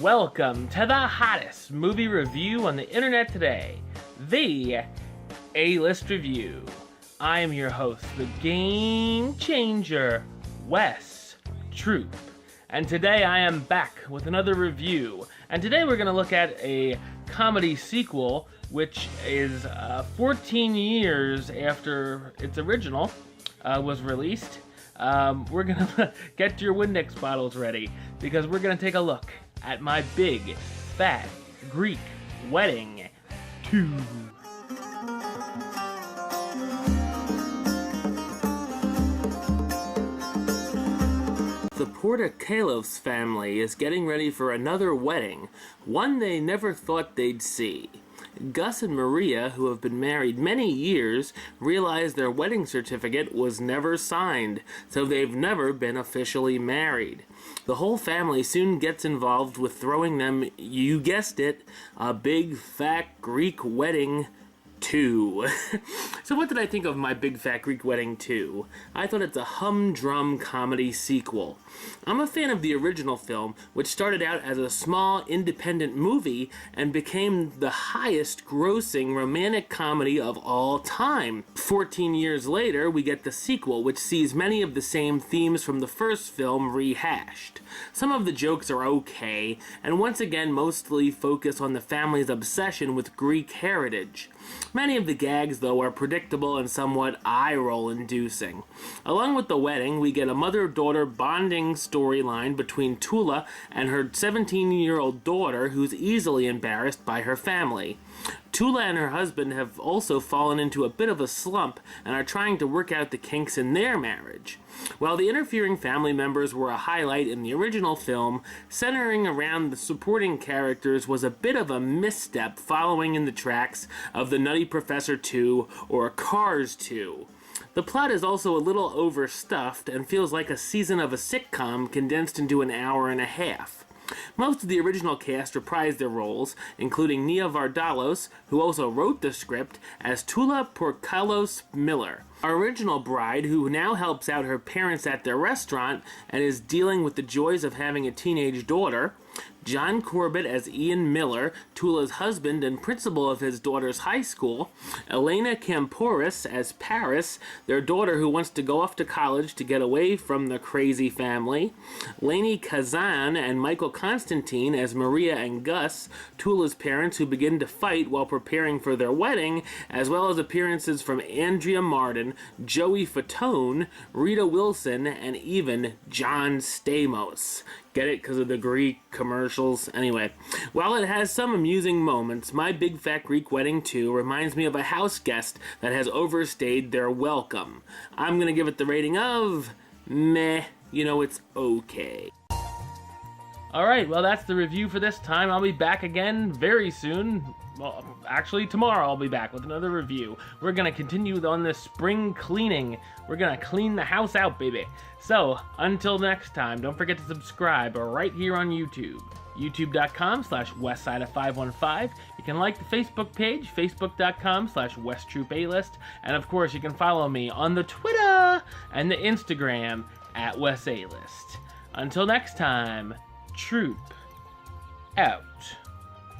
Welcome to the hottest movie review on the internet today, the A-List Review. I am your host, the Game Changer, Wes Troop. And today I am back with another review. And today we're going to look at a comedy sequel, which is 14 years after its original was released. We're going to get your Windex bottles ready, because we're going to take a look at My Big Fat Greek Wedding 2. The Portokalos family is getting ready for another wedding, one they never thought they'd see. Gus and Maria, who have been married many years, realize their wedding certificate was never signed, so they've never been officially married. The whole family soon gets involved with throwing them, you guessed it, a big fat Greek wedding 2. So what did I think of My Big Fat Greek Wedding 2? I thought it's a humdrum comedy sequel. I'm a fan of the original film, which started out as a small independent movie and became the highest grossing romantic comedy of all time. 14 years later, we get the sequel, which sees many of the same themes from the first film rehashed. Some of the jokes are okay, and once again mostly focus on the family's obsession with Greek heritage. Many of the gags, though, are predictable and somewhat eye-roll inducing. Along with the wedding, we get a mother-daughter bonding storyline between Tula and her 17-year-old daughter, who's easily embarrassed by her family. Tula and her husband have also fallen into a bit of a slump and are trying to work out the kinks in their marriage. While the interfering family members were a highlight in the original film, centering around the supporting characters was a bit of a misstep following in the tracks of The Nutty Professor 2 or Cars 2. The plot is also a little overstuffed and feels like a season of a sitcom condensed into an hour and a half. Most of the original cast reprised their roles, including Nia Vardalos, who also wrote the script, as Tula Portokalos Miller, our original bride who now helps out her parents at their restaurant and is dealing with the joys of having a teenage daughter, John Corbett as Ian Miller, Tula's husband and principal of his daughter's high school, Elena Kampouris as Paris, their daughter who wants to go off to college to get away from the crazy family, Lainey Kazan and Michael Constantine as Maria and Gus, Tula's parents who begin to fight while preparing for their wedding, as well as appearances from Andrea Martin, Joey Fatone, Rita Wilson, and even John Stamos. Get it? Because of the Greek commercials? Anyway, while it has some amusing moments, My Big Fat Greek Wedding 2 reminds me of a house guest that has overstayed their welcome. I'm going to give it the rating of meh. It's okay. Alright, well that's the review for this time. I'll be back again very soon. Well, actually tomorrow I'll be back with another review. We're going to continue on this spring cleaning. We're going to clean the house out, baby. So, until next time, don't forget to subscribe right here on YouTube. youtube.com/westside515. You can like the Facebook page, facebook.com/WesTroopAlist. And of course, you can follow me on the Twitter and the Instagram @WesAlist. Until next time, Troop out.